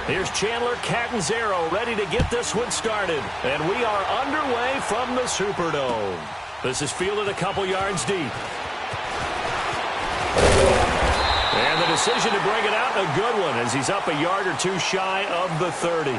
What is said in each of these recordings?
Here's Chandler Catanzaro ready to get this one started. And we are underway from the Superdome. This is fielded a couple yards deep. And the decision to bring it out, a good one, as he's up a yard or two shy of the 30.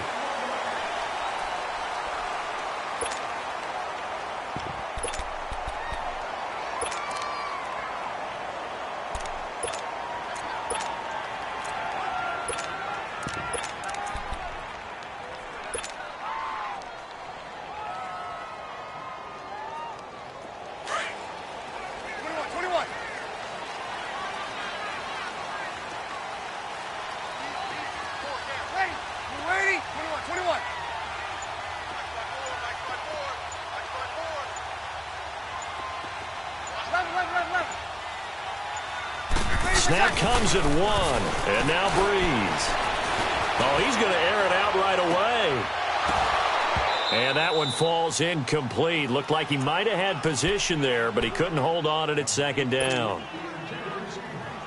Snap comes at 1, and now Breeze. Oh, he's going to air it out right away. And that one falls incomplete. Looked like he might have had position there, but he couldn't hold on it at second down.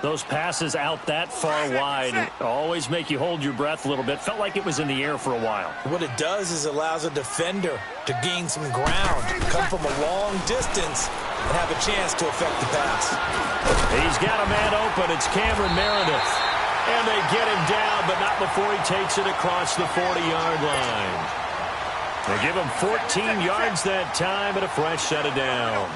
Those passes out that far wide always make you hold your breath a little bit. Felt like it was in the air for a while. What it does is allows a defender to gain some ground, come from a long distance, and have a chance to affect the pass. He's got a man open. It's Cameron Meredith. And they get him down, but not before he takes it across the 40-yard line. They give him 14 yards that time and a fresh set of downs.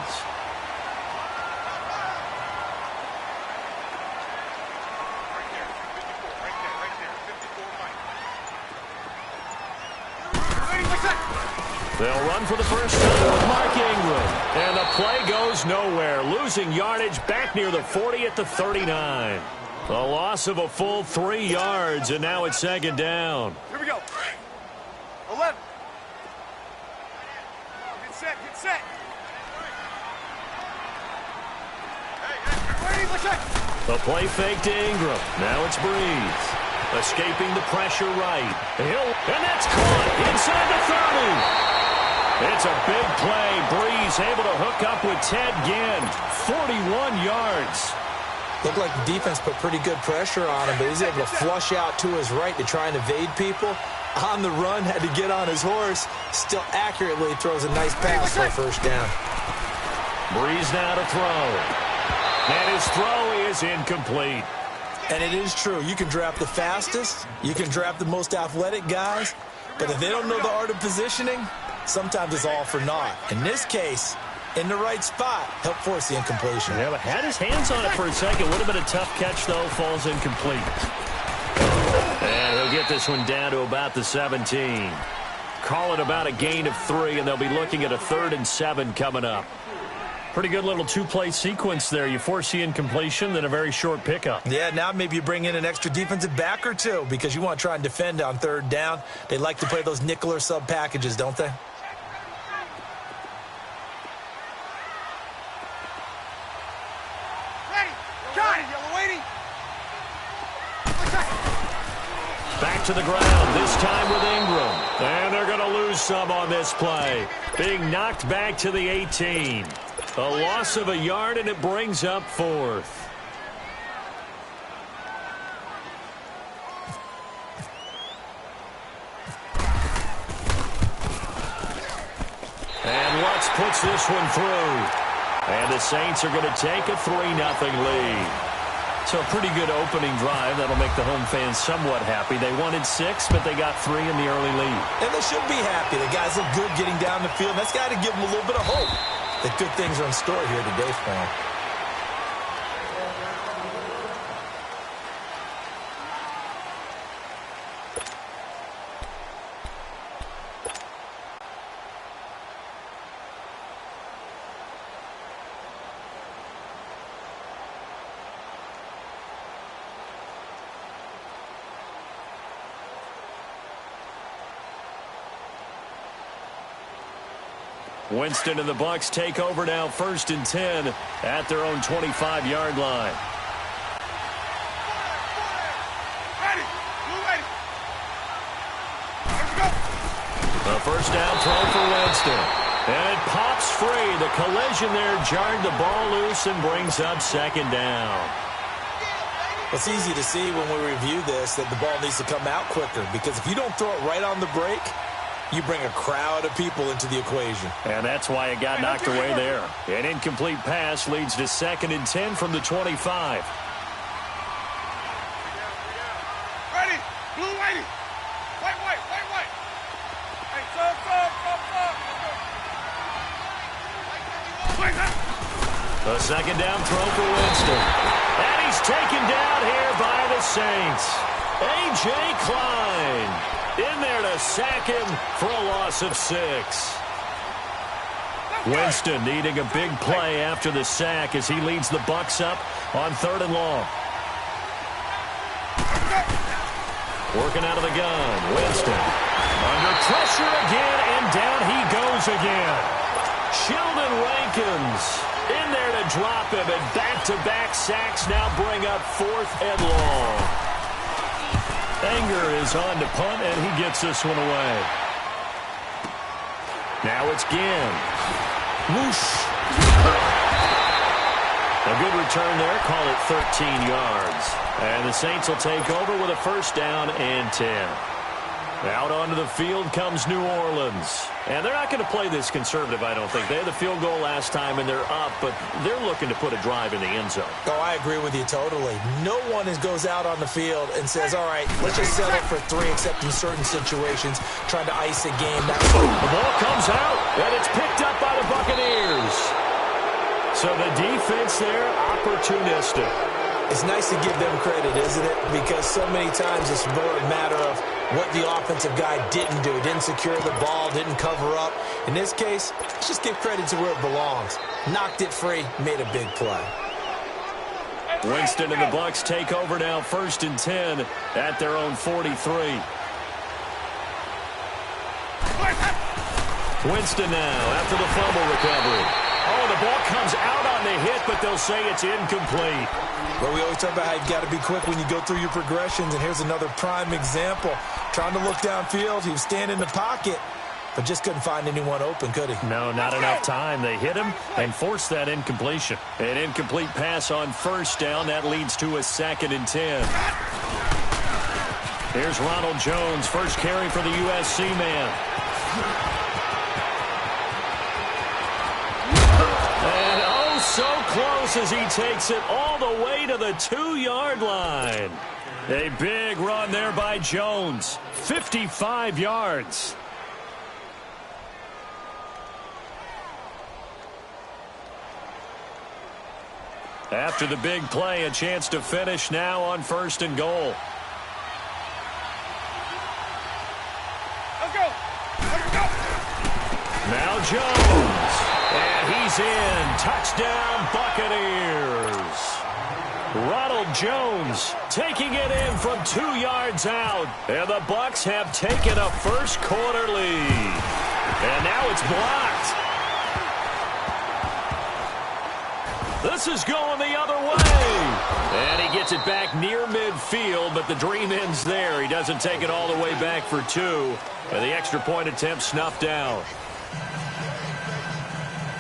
They'll run for the first time with Mark Ingram. And the play goes nowhere. Losing yardage back near the 40 at the 39. A loss of a full 3 yards, and now it's second down. Here we go. 11. Get set, get set. The play fake to Ingram. Now it's Breeze. Escaping the pressure right. And that's caught inside the 30. It's a big play. Breeze able to hook up with Ted Ginn. 41 yards. Looked like the defense put pretty good pressure on him, but he's able to flush out to his right to try and evade people. On the run, had to get on his horse. Still accurately throws a nice pass for a first down. Breeze now to throw. And his throw is incomplete. And it is true. You can draft the fastest. You can draft the most athletic guys. But if they don't know the art of positioning, sometimes it's all for naught. In this case, in the right spot, helped force the incompletion. Yeah, but had his hands on it for a second. Would have been a tough catch, though. Falls incomplete. And he'll get this one down to about the 17. Call it about a gain of 3, and they'll be looking at a 3rd and 7 coming up. Pretty good little two-play sequence there. You force the incompletion, then a very short pickup. Yeah, now maybe you bring in an extra defensive back or two because you want to try and defend on 3rd down. They like to play those nickel or sub packages, don't they? Back to the ground, this time with Ingram. And they're going to lose some on this play. Being knocked back to the 18. A loss of a yard, and it brings up 4th. And Lutz puts this one through. And the Saints are going to take a 3-0 lead. So a pretty good opening drive. That'll make the home fans somewhat happy. They wanted 6, but they got 3 in the early lead. And they should be happy. The guys look good getting down the field. That's got to give them a little bit of hope that good things are in store here today for them. Winston and the Bucs take over now, 1st and 10 at their own 25-yard line. A first down throw for Winston. And it pops free. The collision there jarred the ball loose and brings up 2nd down. It's easy to see when we review this that the ball needs to come out quicker, because if you don't throw it right on the break, you bring a crowd of people into the equation. And that's why it got knocked away there. An incomplete pass leads to 2nd and 10 from the 25. Ready? Blue, whitey. White. Hey, sub. A 2nd down throw for Winston. And he's taken down here by the Saints. A.J. Klein in there to sack him for a loss of 6. Winston needing a big play after the sack as he leads the Bucs up on 3rd and long. Working out of the gun. Winston under pressure again, and down he goes again. Sheldon Rankins in there to drop him, and back-to-back sacks now bring up 4th and long. Anger is on to punt, and he gets this one away. Now it's Ginn. Whoosh. A good return there. Call it 13 yards. And the Saints will take over with a 1st down and 10. Out onto the field comes New Orleans. And they're not going to play this conservative, I don't think. They had the field goal last time, and they're up, but they're looking to put a drive in the end zone. Oh, I agree with you totally. No one goes out on the field and says, all right, let's just settle for 3, except in certain situations, trying to ice a game. The ball comes out, and it's picked up by the Buccaneers. So the defense there, opportunistic. It's nice to give them credit, isn't it? Because so many times it's more a matter of what the offensive guy didn't do. Didn't secure the ball, didn't cover up. In this case, let's just give credit to where it belongs. Knocked it free, made a big play. Winston and the Bucs take over now, 1st and 10 at their own 43. Winston now after the fumble recovery. Oh, the ball comes out on the hit, but they'll say it's incomplete. Well, we always talk about how you've got to be quick when you go through your progressions, and here's another prime example. Trying to look downfield, he was standing in the pocket, but just couldn't find anyone open, could he? No, not enough time. They hit him and forced that incompletion. An incomplete pass on 1st down. That leads to a 2nd and 10. Here's Ronald Jones, first carry for the USC man. So close as he takes it all the way to the 2-yard line. A big run there by Jones. 55 yards. After the big play, a chance to finish now on 1st and goal. Let's go. Now Jones. And he's in. Touchdown, Buccaneers. Ronald Jones taking it in from 2 yards out. And the Bucs have taken a 1st quarter lead. And now it's blocked. This is going the other way. And he gets it back near midfield, but the dream ends there. He doesn't take it all the way back for 2. And the extra point attempt snuffed down.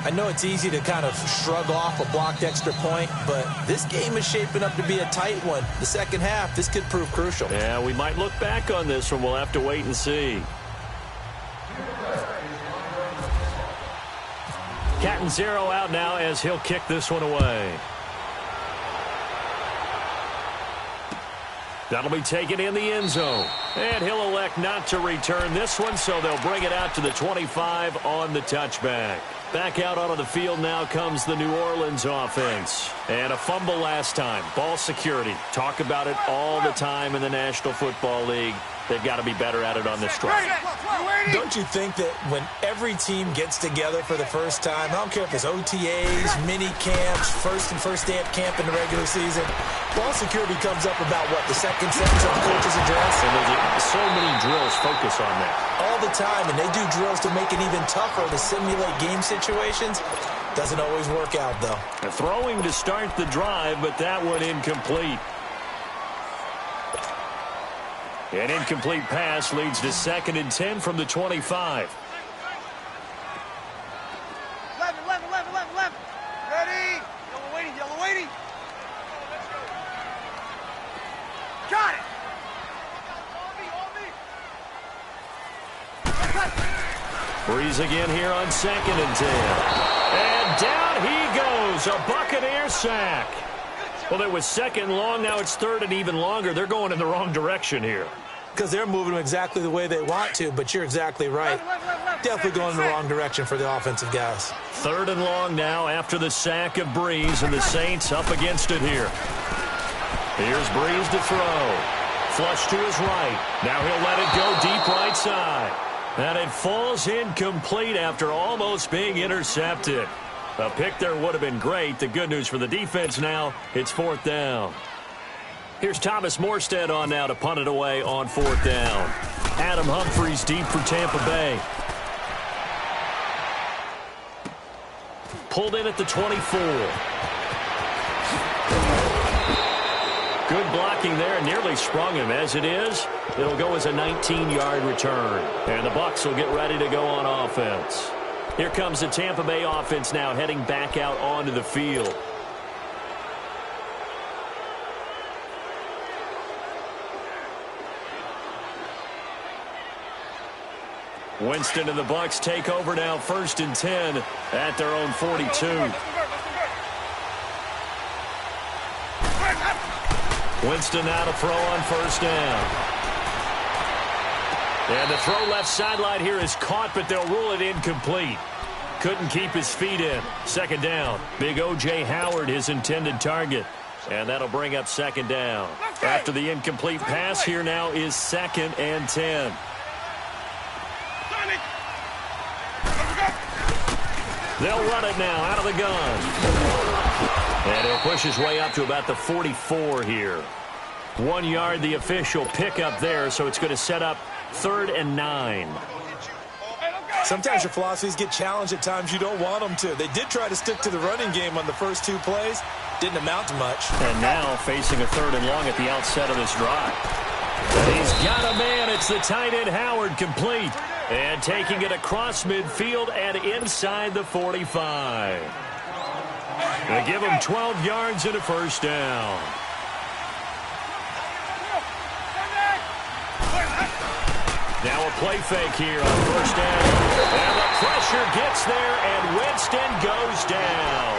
I know it's easy to kind of shrug off a blocked extra point, but this game is shaping up to be a tight one. The second half, this could prove crucial. Yeah, we might look back on this one. We'll have to wait and see. Catanzaro out now as he'll kick this one away. That'll be taken in the end zone. And he'll elect not to return this one, so they'll bring it out to the 25 on the touchback. Back out onto the field now comes the New Orleans offense. And a fumble last time. Ball security. Talk about it all the time in the National Football League. They've got to be better at it on this drive. Don't you think that when every team gets together for the first time, I don't care if it's OTAs, mini camps, first day of camp in the regular season, ball security comes up about what, the second sentence of the coach's address? And there's so many drills focus on that. All the time, and they do drills to make it even tougher to simulate game situations. Doesn't always work out, though. Throwing to start the drive, but that one incomplete. An incomplete pass leads to 2nd and 10 from the 25. 11. Ready? Yellow waiting. Breeze again here on 2nd and 10. And down he goes, a Buccaneer sack. Well, it was 2nd and long, now it's 3rd and even longer. They're going in the wrong direction here. Because they're moving them exactly the way they want to, but you're exactly right. Definitely going in the wrong direction for the offensive guys. 3rd and long now after the sack of Breeze, and the Saints up against it here. Here's Breeze to throw. Flush to his right. Now he'll let it go deep right side. And it falls incomplete after almost being intercepted. A pick there would have been great. The good news for the defense now, it's 4th down. Here's Thomas Morstead on now to punt it away on 4th down. Adam Humphries deep for Tampa Bay. Pulled in at the 24. Good blocking there, nearly sprung him. As it is, it'll go as a 19-yard return. And the Bucs will get ready to go on offense. Here comes the Tampa Bay offense now heading back out onto the field. Winston and the Bucs take over now, 1st and 10 at their own 42. Winston now to throw on 1st down. And the throw left sideline here is caught, but they'll rule it incomplete. Couldn't keep his feet in. 2nd down. Big O.J. Howard, his intended target. And that'll bring up 2nd down. After the incomplete pass, here now is 2nd and 10. They'll run it now out of the gun. And he'll push his way up to about the 44 here. 1 yard, the official pickup there, so it's going to set up 3rd and 9. Sometimes your philosophies get challenged at times you don't want them to. They did try to stick to the running game on the first 2 plays. Didn't amount to much. And now facing a 3rd and long at the outset of this drive. He's got a man. It's the tight end Howard, complete. And taking it across midfield and inside the 45. They give him 12 yards and a 1st down. Now a play fake here on 1st down. And the pressure gets there, and Winston goes down.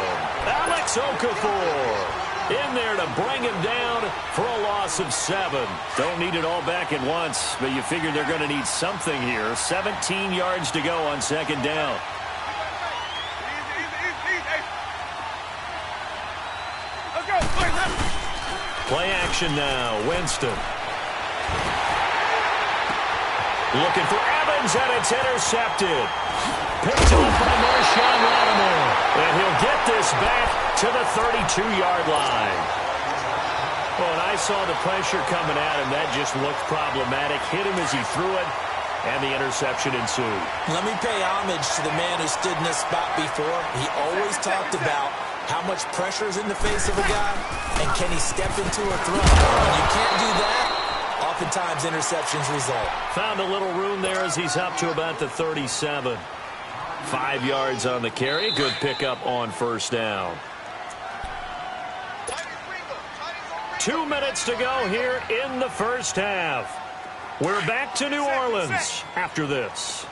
Alex Okafor in there to bring him down for a loss of 7. Don't need it all back at once, but you figure they're going to need something here. 17 yards to go on 2nd down. Play action now. Winston. Looking for Evans, and it's intercepted. Picked off by Marshawn Lattimore. And he'll get this back to the 32-yard line. Well, and I saw the pressure coming at him. That just looked problematic. Hit him as he threw it, and the interception ensued. Let me pay homage to the man who stood in this spot before. He always talked about how much pressure is in the face of a guy, and can he step into a throw. When you can't do that, oftentimes interceptions result. Found a little room there as he's up to about the 37. 5 yards on the carry. Good pickup on 1st down. 2 minutes to go here in the 1st half. We're back to New Orleans after this.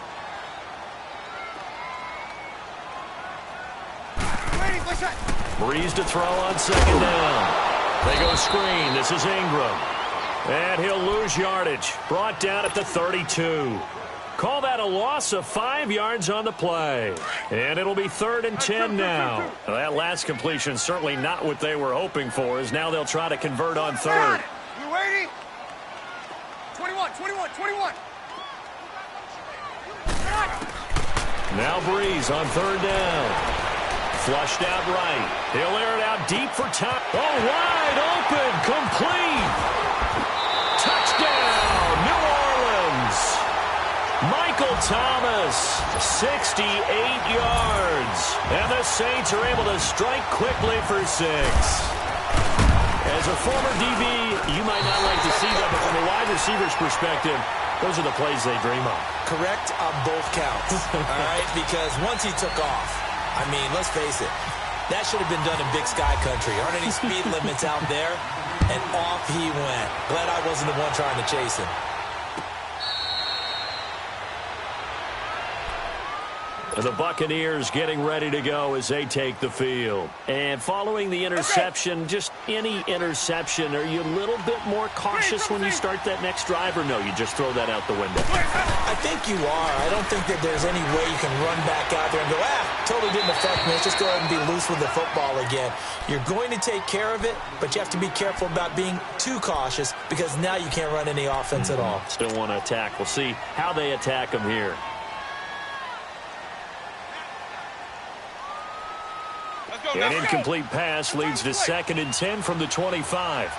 Breeze to throw on 2nd down. They go screen. This is Ingram. And he'll lose yardage. Brought down at the 32. Call that a loss of 5 yards on the play. And it'll be 3rd and 10 now. Well, that last completion certainly not what they were hoping for, as now they'll try to convert on 3rd. You ready? 21. Now Breeze on 3rd down. Flushed out right. He'll air it out deep for time. Oh, wide open. Complete. Touchdown, New Orleans. Michael Thomas, 68 yards. And the Saints are able to strike quickly for 6. As a former DB, you might not like to see that, but from a wide receiver's perspective, those are the plays they dream of. Correct on both counts, all right? Because once he took off, I mean, let's face it, that should have been done in Big Sky Country. Aren't any speed limits out there? And off he went. Glad I wasn't the one trying to chase him. The Buccaneers getting ready to go as they take the field. And following the interception, just any interception, are you a little bit more cautious when you start that next drive, or no, you just throw that out the window? I think you are. I don't think that there's any way you can run back out there and go, totally didn't affect me. Let's just go ahead and be loose with the football again. You're going to take care of it, but you have to be careful about being too cautious because now you can't run any offense at all. Still want to attack. We'll see how they attack them here. An incomplete pass leads to 2nd and 10 from the 25.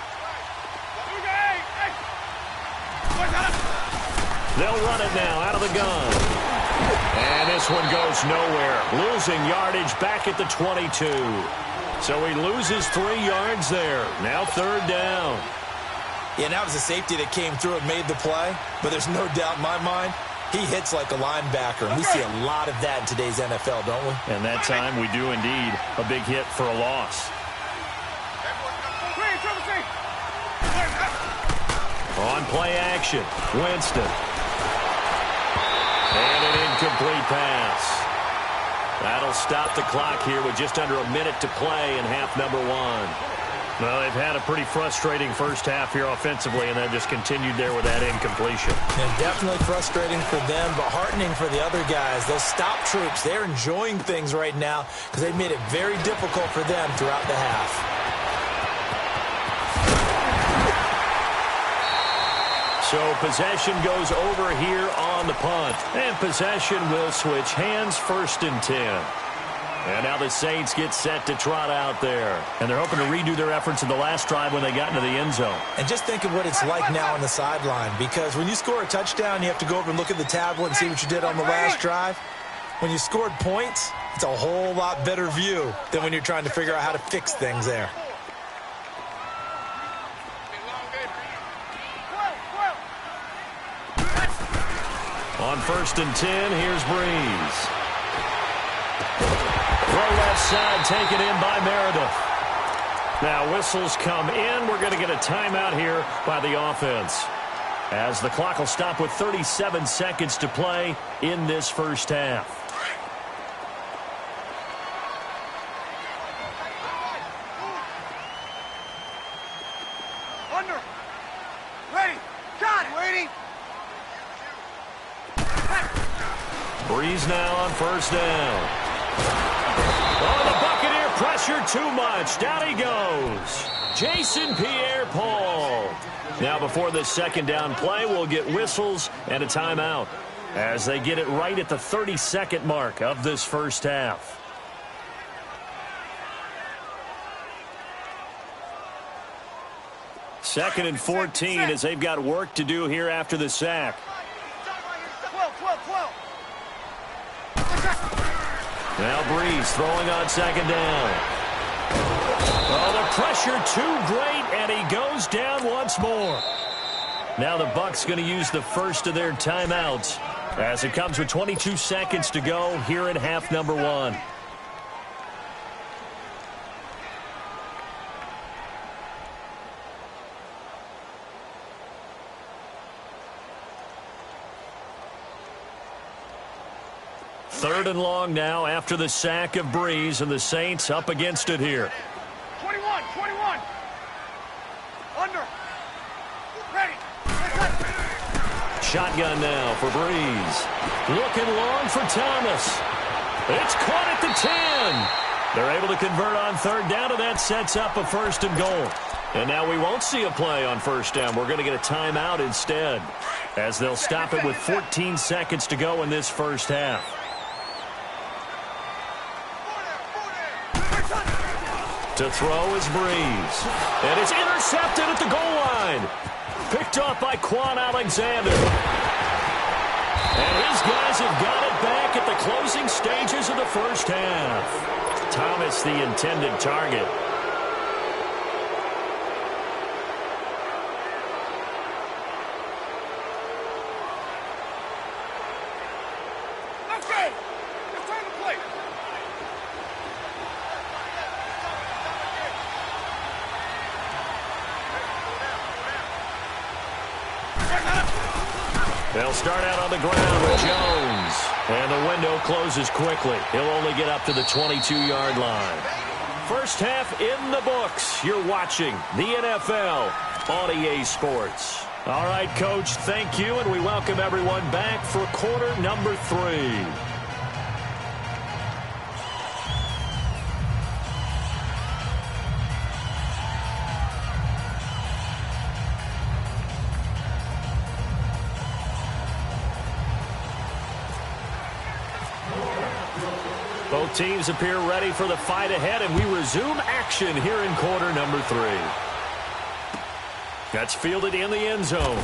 They'll run it now out of the gun. And this one goes nowhere. Losing yardage back at the 22. So he loses 3 yards there. Now 3rd down. Yeah, and that was a safety that came through and made the play. But there's no doubt in my mind, he hits like a linebacker, and we see a lot of that in today's NFL, don't we? And that time we do indeed a big hit for a loss. On play action, Winston. And an incomplete pass. That'll stop the clock here with just under a minute to play in half number 1. Well, they've had a pretty frustrating first half here offensively, and that just continued there with that incompletion. And definitely frustrating for them, but heartening for the other guys. Those stop troops, they're enjoying things right now because they've made it very difficult for them throughout the half. So possession goes over here on the punt. And possession will switch hands, 1st and 10. And now the Saints get set to trot out there. And they're hoping to redo their efforts in the last drive when they got into the end zone. And just think of what it's like now on the sideline. Because when you score a touchdown, you have to go over and look at the tablet and see what you did on the last drive. When you scored points, it's a whole lot better view than when you're trying to figure out how to fix things there. On 1st and 10, here's Breeze. Throw left side, taken in by Meredith. Now whistles come in. We're going to get a timeout here by the offense, as the clock will stop with 37 seconds to play in this first half. Under. Ready. Got it. Waiting. Breeze now on 1st down. Oh, the Buccaneer pressure too much. Down he goes. Jason Pierre-Paul. Now before this 2nd down play, we'll get whistles and a timeout as they get it right at the 30-second mark of this first half. Second and 14 as they've got work to do here after the sack. 12. Now Breeze throwing on 2nd down. Oh, the pressure too great, and he goes down once more. Now the Bucs going to use the first of their timeouts as it comes with 22 seconds to go here in half number 1. Third and long now after the sack of Breeze, and the Saints up against it here. 21. Under. Ready. Shotgun now for Breeze. Looking long for Thomas. It's caught at the 10. They're able to convert on 3rd down, and that sets up a 1st and goal. And now we won't see a play on 1st down. We're going to get a timeout instead, as they'll stop it with 14 seconds to go in this first half. To throw is Breeze. And it's intercepted at the goal line. Picked off by Quan Alexander. And his guys have got it back at the closing stages of the first half. Thomas, the intended target. Let's go. It's time to play. They'll start out on the ground with Jones. And the window closes quickly. He'll only get up to the 22-yard line. First half in the books. You're watching the NFL on EA Sports. All right, Coach, thank you, and we welcome everyone back for quarter number 3. Both teams appear ready for the fight ahead, and we resume action here in quarter number 3. That's fielded in the end zone.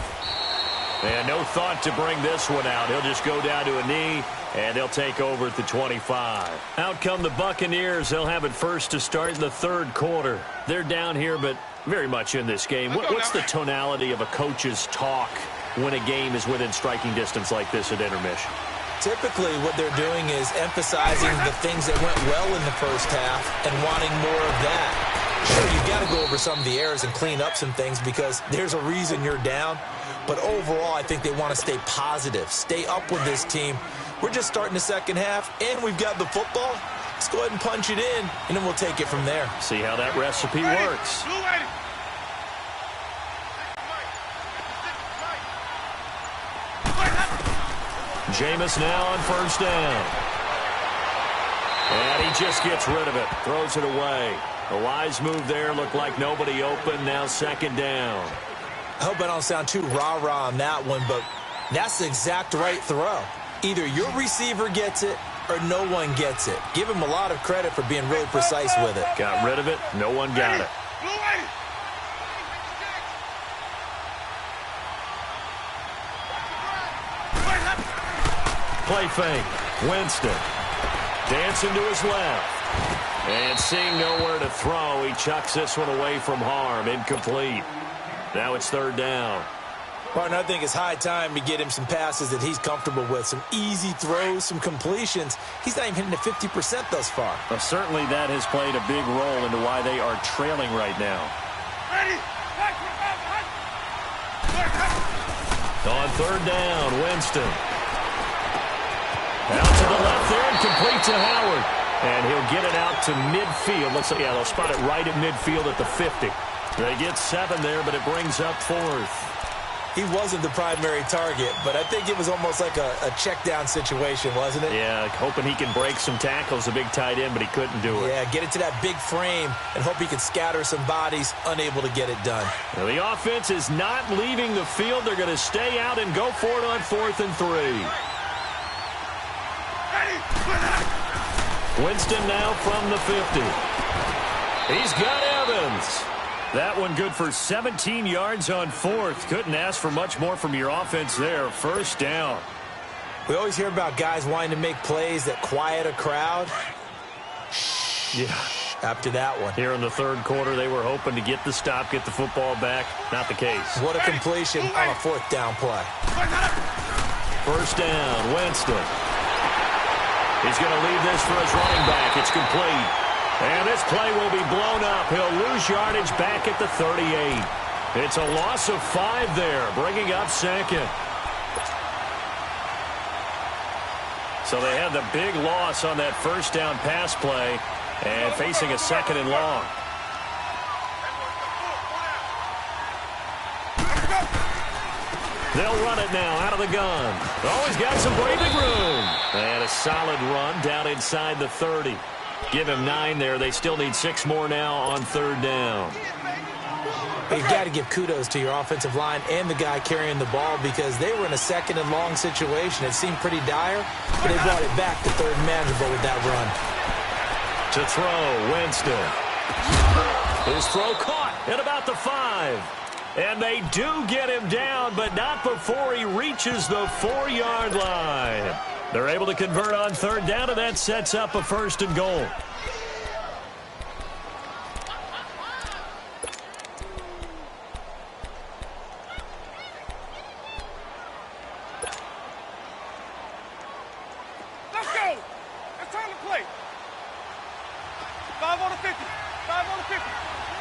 And no thought to bring this one out. He'll just go down to a knee, and they'll take over at the 25. Out come the Buccaneers. They'll have it first to start in the third quarter. They're down here, but very much in this game. What's the tonality of a coach's talk when a game is within striking distance like this at intermission? Typically, what they're doing is emphasizing the things that went well in the first half and wanting more of that. Sure, you've got to go over some of the errors and clean up some things because there's a reason you're down. But overall, I think they want to stay positive, stay up with this team. We're just starting the second half, and we've got the football. Let's go ahead and punch it in, and then we'll take it from there. See how that recipe works. Jameis now on first down. And he just gets rid of it. Throws it away. A wise move there. Looked like nobody open. Now second down. I hope I don't sound too rah-rah on that one, but that's the exact right throw. Either your receiver gets it or no one gets it. Give him a lot of credit for being really precise with it. Got rid of it. No one got it. Play fake. Winston. Dancing to his left. And seeing nowhere to throw, he chucks this one away from harm. Incomplete. Now it's third down. Partner, I think it's high time to get him some passes that he's comfortable with. Some easy throws, some completions. He's not even hitting the 50% thus far. Well, certainly that has played a big role into why they are trailing right now. On third down, Winston. Out to the left there and complete to Howard. And he'll get it out to midfield. Looks like, yeah, they'll spot it right at midfield at the 50. They get 7 there, but it brings up 4th. He wasn't the primary target, but I think it was almost like a check down situation, wasn't it? Yeah, hoping he can break some tackles, a big tight end, but he couldn't do it. Yeah, get it to that big frame and hope he can scatter some bodies, unable to get it done. Now, the offense is not leaving the field. They're going to stay out and go for it on 4th and 3. Winston now from the 50. He's got Evans. That one good for 17 yards on 4th. Couldn't ask for much more from your offense there. First down. We always hear about guys wanting to make plays that quiet a crowd. Yeah. After that one. Here in the third quarter, they were hoping to get the stop, get the football back. Not the case. What a completion on a 4th down play. First down, Winston. He's going to leave this for his running back. It's complete. And this play will be blown up. He'll lose yardage back at the 38. It's a loss of 5 there, bringing up second. So they had the big loss on that first down pass play and facing a 2nd and long. They'll run it now out of the gun. Always got some breathing room. And a solid run down inside the 30. Give him 9 there. They still need 6 more now on third down. You've got to give kudos to your offensive line and the guy carrying the ball because they were in a 2nd and long situation. It seemed pretty dire, but they brought it back to 3rd and manageable with that run. To throw, Winston. His throw caught at about the 5. And they do get him down, but not before he reaches the 4-yard line. They're able to convert on third down, and that sets up a 1st and goal. Let's go. It's time to play. 5 on the 50. 5 on the 50.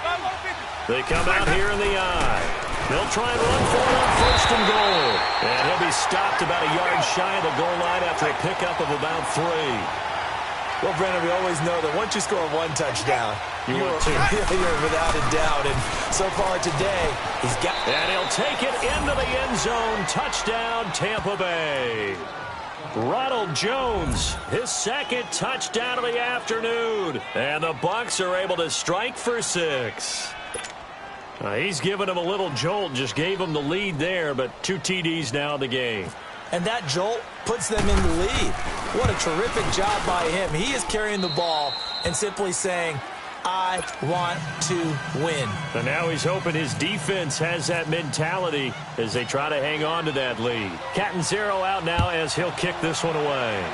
5 on the 50. They come out here in the eye. They'll try and run for it on first and goal. And he'll be stopped about a yard shy of the goal line after a pickup of about 3. Well, Brennan, we always know that once you score one touchdown, you're without a doubt. And so far today, he's got... And he'll take it into the end zone. Touchdown, Tampa Bay. Ronald Jones, his second touchdown of the afternoon. And the Bucs are able to strike for 6. He's given him a little jolt, just gave him the lead there, but 2 TDs now in the game. And that jolt puts them in the lead. What a terrific job by him. He is carrying the ball and simply saying, I want to win. And now he's hoping his defense has that mentality as they try to hang on to that lead. Catanzaro out now as he'll kick this one away.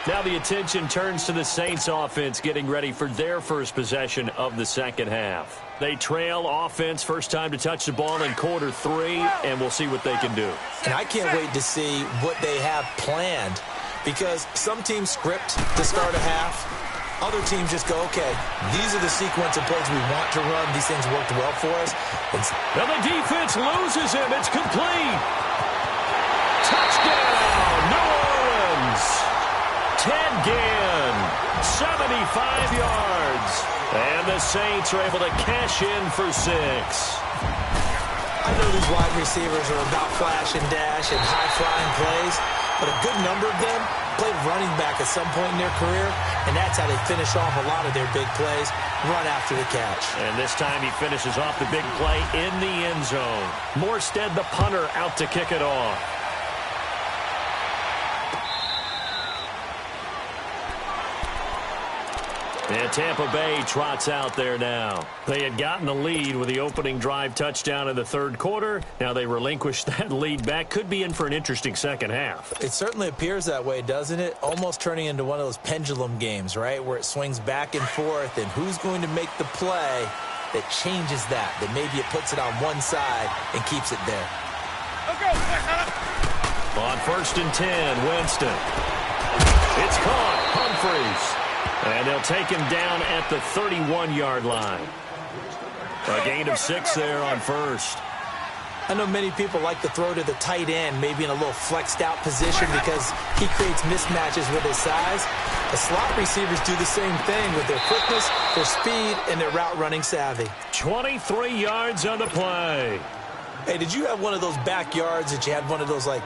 Now the attention turns to the Saints offense getting ready for their first possession of the second half. They trail offense, first time to touch the ball in quarter 3, and we'll see what they can do. And I can't wait to see what they have planned, because some teams script to start a half. Other teams just go, okay, these are the sequence of plays we want to run. These things worked well for us. Now the defense loses him. It's complete. Touchdown, New Orleans. Ted Ginn, 75 yards. And the Saints are able to cash in for 6. I know these wide receivers are about flash and dash and high-flying plays, but a good number of them played running back at some point in their career, and that's how they finish off a lot of their big plays, run after the catch. And this time he finishes off the big play in the end zone. Morstead, the punter, out to kick it off. And Tampa Bay trots out there now. They had gotten the lead with the opening drive touchdown in the third quarter. Now they relinquish that lead back. Could be in for an interesting second half. It certainly appears that way, doesn't it? Almost turning into one of those pendulum games, right, where it swings back and forth, and who's going to make the play that changes that maybe it puts it on one side and keeps it there. On first and 10, Winston. It's caught. Humphreys. And they'll take him down at the 31-yard line. A gain of 6 there on first. I know many people like to throw to the tight end, maybe in a little flexed out position because he creates mismatches with his size. The slot receivers do the same thing with their quickness, their speed, and their route running savvy. 23 yards on the play. Hey, did you have one of those backyards that you had one of those, like,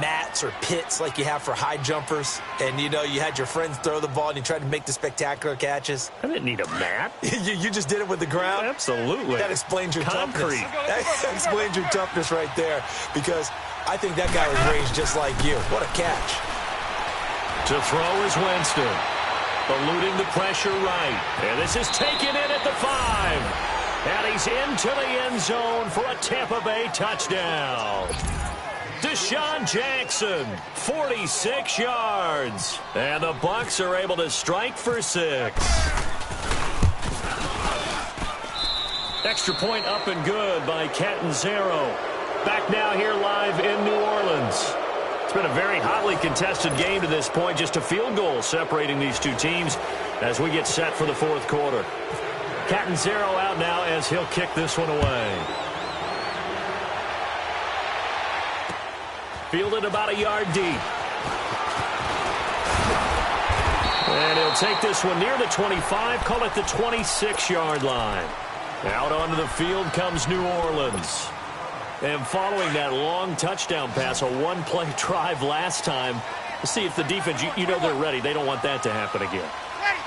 mats or pits like you have for high jumpers, and you know you had your friends throw the ball and you tried to make the spectacular catches? I didn't need a mat. you just did it with the ground? Absolutely. That explains your Concrete. toughness. That explains your toughness right there, because I think that guy was raised just like you. What a catch. To throw is Winston, eluding the pressure right, and this is taken in at the 5, and he's into the end zone for a Tampa Bay touchdown. Deshaun Jackson, 46 yards. And the Bucs are able to strike for 6. Extra point up and good by Catanzaro. Back now here live in New Orleans. It's been a very hotly contested game to this point. Just a field goal separating these two teams as we get set for the fourth quarter. Catanzaro out now as he'll kick this one away. Fielded about a yard deep. And he'll take this one near the 25, call it the 26-yard line. Out onto the field comes New Orleans. And following that long touchdown pass, a one-play drive last time, let's see if the defense, you know they're ready. They don't want that to happen again.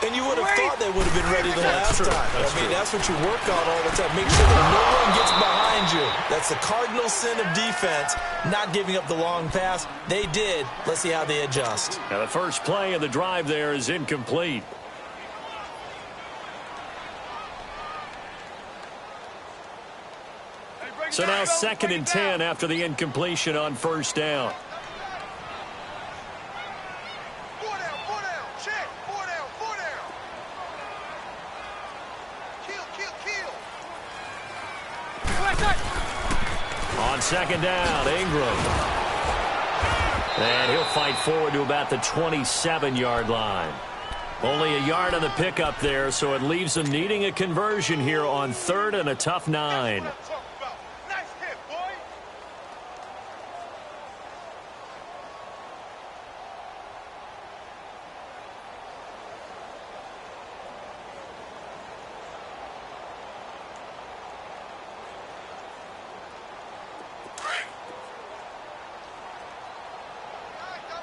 And you would have thought they would have been ready the last time. That's what you work on all the time. Make sure that no one gets behind you. That's the cardinal sin of defense, not giving up the long pass. They did. Let's see how they adjust. Now the first play of the drive there is incomplete. So now 2nd and 10 after the incompletion on first down. On 2nd down, Ingram. And he'll fight forward to about the 27-yard line. Only a yard on the pickup there, so it leaves them needing a conversion here on 3rd and a tough 9.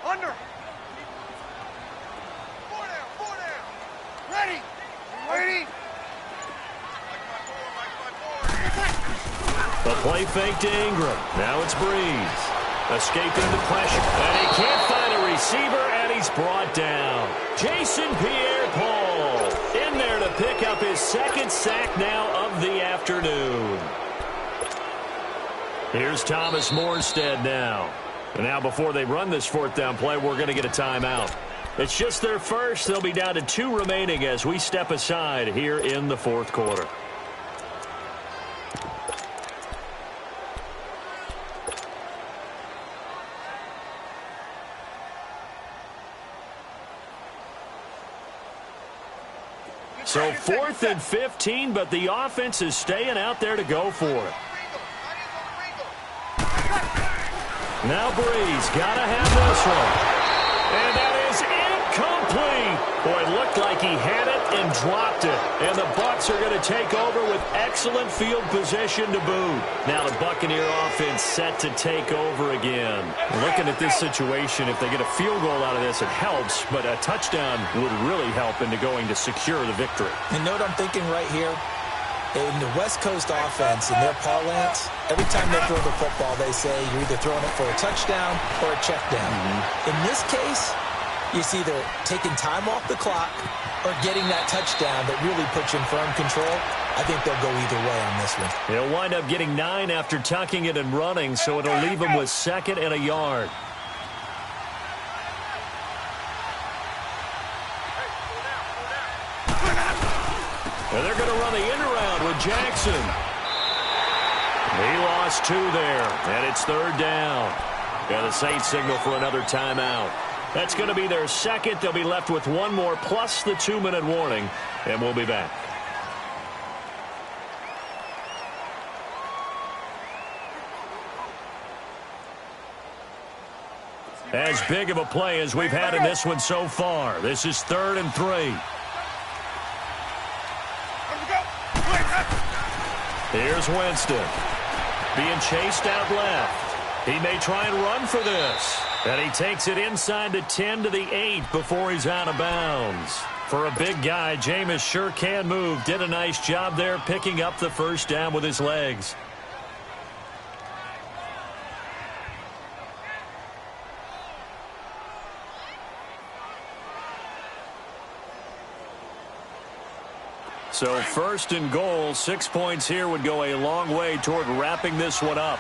Under. 4 down. Ready. Waiting. The play fake to Ingram. Now it's Breeze. Escaping the pressure. And he can't find a receiver, and he's brought down. Jason Pierre-Paul in there to pick up his 2nd sack now of the afternoon. Here's Thomas Morstead now. And now before they run this 4th down play, we're going to get a timeout. It's just their first. They'll be down to 2 remaining as we step aside here in the 4th quarter. So 4th and 15, but the offense is staying out there to go for it. Now Breeze, gotta have this one. And that is incomplete. Boy, it looked like he had it and dropped it. And the Bucs are going to take over with excellent field position to boot. Now the Buccaneer offense set to take over again. Looking at this situation, if they get a field goal out of this, it helps. But a touchdown would really help into going to secure the victory. And note I'm thinking right here, in the West Coast offense, in their parlance, every time they throw the football, they say you're either throwing it for a touchdown or a check down. In this case, it's either taking time off the clock or getting that touchdown that really puts you in firm control. I think they'll go either way on this one. He'll wind up getting 9 after tucking it and running, so it'll leave him with 2nd and a yard. And they're going to run the end around with Jackson. He lost 2 there, and it's 3rd down. And the Saints signal for another timeout. That's going to be their 2nd. They'll be left with 1 more plus the 2-minute warning, and we'll be back. As big of a play as we've had in this one so far. This is 3rd and 3. Here's Winston. Being chased out left. He may try and run for this. And he takes it inside the 10 to the 8 before he's out of bounds. For a big guy, Jameis sure can move. Did a nice job there picking up the 1st down with his legs. So 1st and goal, 6 points here would go a long way toward wrapping this one up.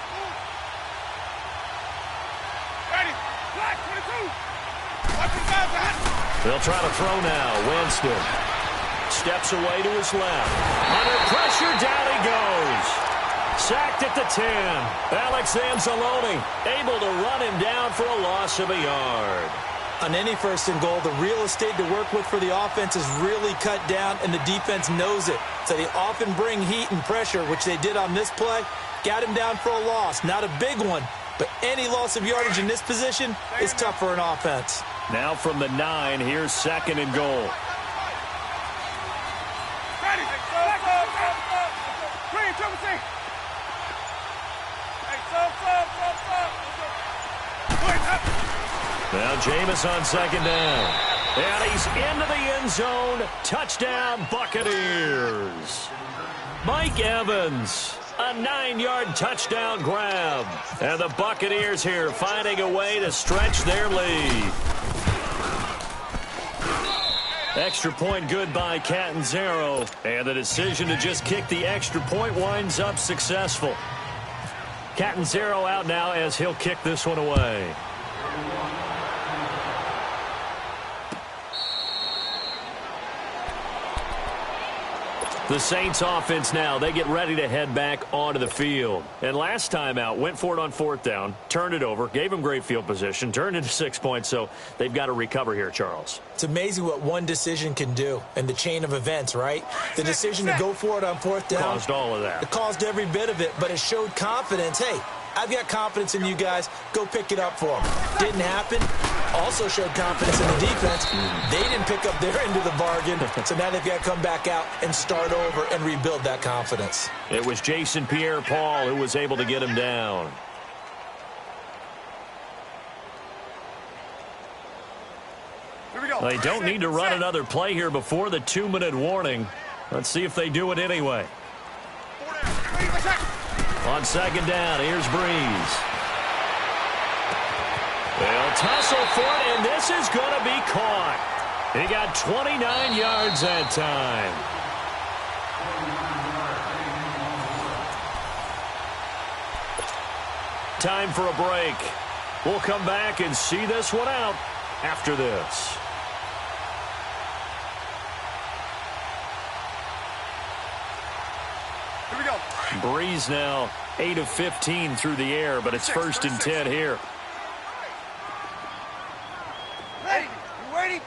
Ready. Black 22. Watch his guys out. They'll try to throw now. Winston steps away to his left. Under pressure, down he goes. Sacked at the 10. Alex Anzalone able to run him down for a loss of a yard. On any 1st and goal, the real estate to work with for the offense is really cut down, and the defense knows it. So they often bring heat and pressure, which they did on this play. Got him down for a loss. Not a big one, but any loss of yardage in this position is tough for an offense. Now from the 9, here's 2nd and goal. Ready. Green, triple C. Hey, Now Jameis on 2nd down. And he's into the end zone. Touchdown, Buccaneers. Mike Evans, a 9-yard touchdown grab. And the Buccaneers here finding a way to stretch their lead. Extra point good by Catanzaro. And the decision to just kick the extra point winds up successful. Catanzaro out now as he'll kick this one away. The Saints offense now, they get ready to head back onto the field. And last time out, went for it on 4th down, turned it over, gave them great field position, turned into 6 points, so they've got to recover here, Charles. It's amazing what one decision can do in the chain of events, right? The decision to go for it on 4th down. Caused all of that. It caused every bit of it, but it showed confidence. Hey, I've got confidence in you guys. Go pick it up for them. Didn't happen. Also showed confidence in the defense. They didn't pick up their end of the bargain, so now they've got to come back out and start over and rebuild that confidence. It was Jason Pierre-Paul who was able to get him down. Here we go. They don't need to run another play here before the 2-minute warning. Let's see if they do it anyway. On 2nd down, here's Breeze. They'll tussle for it, and this is going to be caught. He got 29 yards that time. Time for a break. We'll come back and see this one out after this. Here we go. Breeze now 8 of 15 through the air, but it's 1st and 10 here. Ready? You ready?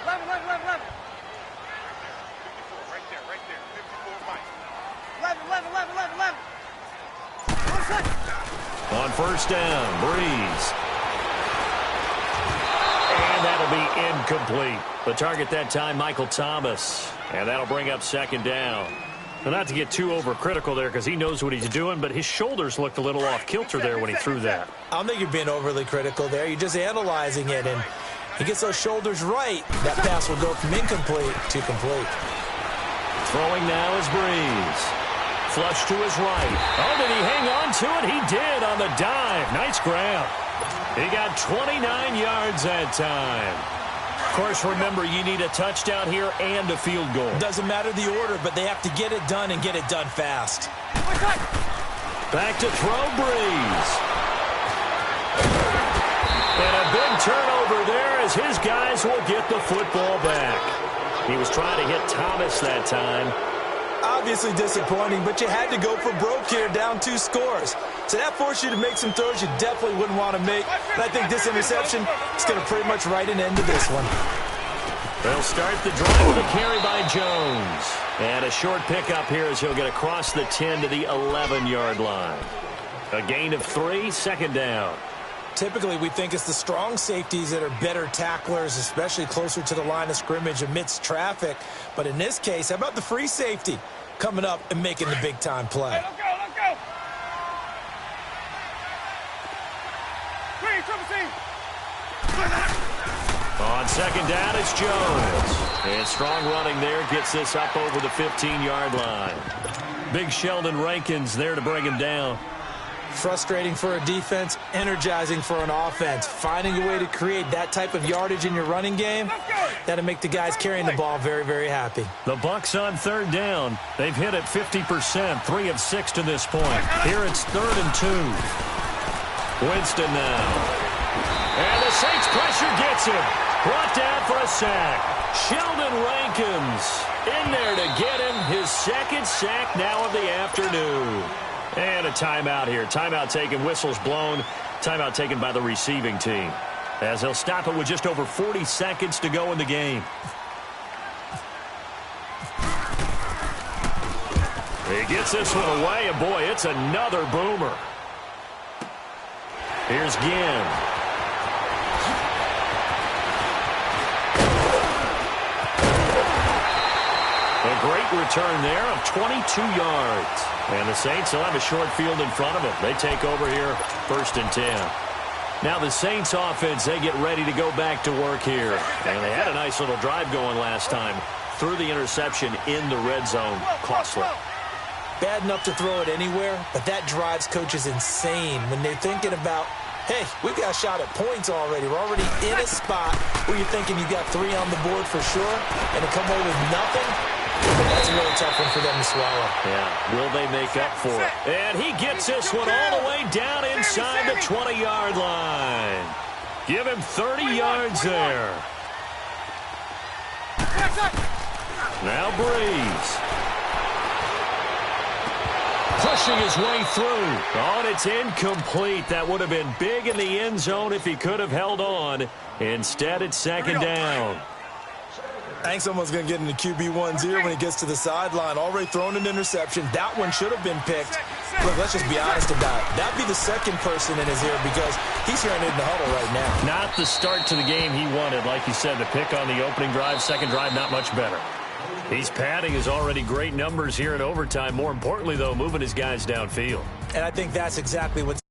11. Right there. 54 miles. 11. 1 second. On 1st down, Breeze. And that'll be incomplete. The target that time, Michael Thomas. And that'll bring up 2nd down. Well, not to get too overcritical there because he knows what he's doing, but his shoulders looked a little off kilter there when he threw that. I don't think you're being overly critical there. You're just analyzing it, and he gets those shoulders right. That pass will go from incomplete to complete. Throwing now is Breeze. Flush to his right. Oh, did he hang on to it? He did on the dive. Nice grab. He got 29 yards that time. Of course, remember, you need a touchdown here and a field goal. Doesn't matter the order, but they have to get it done and get it done fast. Back to throw, Breeze. And a big turnover there as his guys will get the football back. He was trying to hit Thomas that time. Obviously disappointing, but you had to go for broke here, down 2 scores. So that forced you to make some throws you definitely wouldn't want to make. And I think this interception is going to pretty much write an end to this one. They'll start the drive with a carry by Jones. And a short pickup here as he'll get across the 10 to the 11-yard line. A gain of 3, 2nd down. Typically, we think it's the strong safeties that are better tacklers, especially closer to the line of scrimmage amidst traffic. But in this case, how about the free safety coming up and making the big-time play? Let's go. Green, On 2nd down, it's Jones. And strong running there gets this up over the 15-yard line. Big Sheldon Rankins there to bring him down. Frustrating for a defense, energizing for an offense. Finding a way to create that type of yardage in your running game, that'll make the guys carrying the ball very, very happy. The Bucs on 3rd down. They've hit it 50%, 3 of 6 to this point. Here it's 3rd and 2. Winston now. And the Saints pressure gets him. Brought down for a sack. Sheldon Rankins in there to get him his 2nd sack now of the afternoon. And a timeout here. Timeout taken, whistles blown. Timeout taken by the receiving team. As they'll stop it with just over 40 seconds to go in the game. He gets this one away, and boy, it's another boomer. Here's Ginn. A great return there of 22 yards. And the Saints will have a short field in front of them. They take over here, 1st and 10. Now the Saints offense, they get ready to go back to work here. And they had a nice little drive going last time. Threw the interception in the red zone. Costly. Bad enough to throw it anywhere, but that drives coaches insane when they're thinking about, hey, we've got a shot at points already. We're already in a spot where you're thinking you got 3 on the board for sure, and to come away with nothing, that's a really tough one for them to swallow. Yeah, will they make up for it? And he gets this one all the way down inside the 20-yard line. Give him 30 yards there. Now Breeze. Pushing his way through. Oh, and it's incomplete. That would have been big in the end zone if he could have held on. Instead, it's second down. I think someone's going to get in the QB1's ear when he gets to the sideline. Already thrown an interception. That one should have been picked. Look, let's just be honest about it. That'd be the second person in his ear because he's hearing it in the huddle right now. Not the start to the game he wanted. Like you said, the pick on the opening drive, second drive, not much better. He's padding his already great numbers here in overtime. More importantly, though, moving his guys downfield. And I think that's exactly what's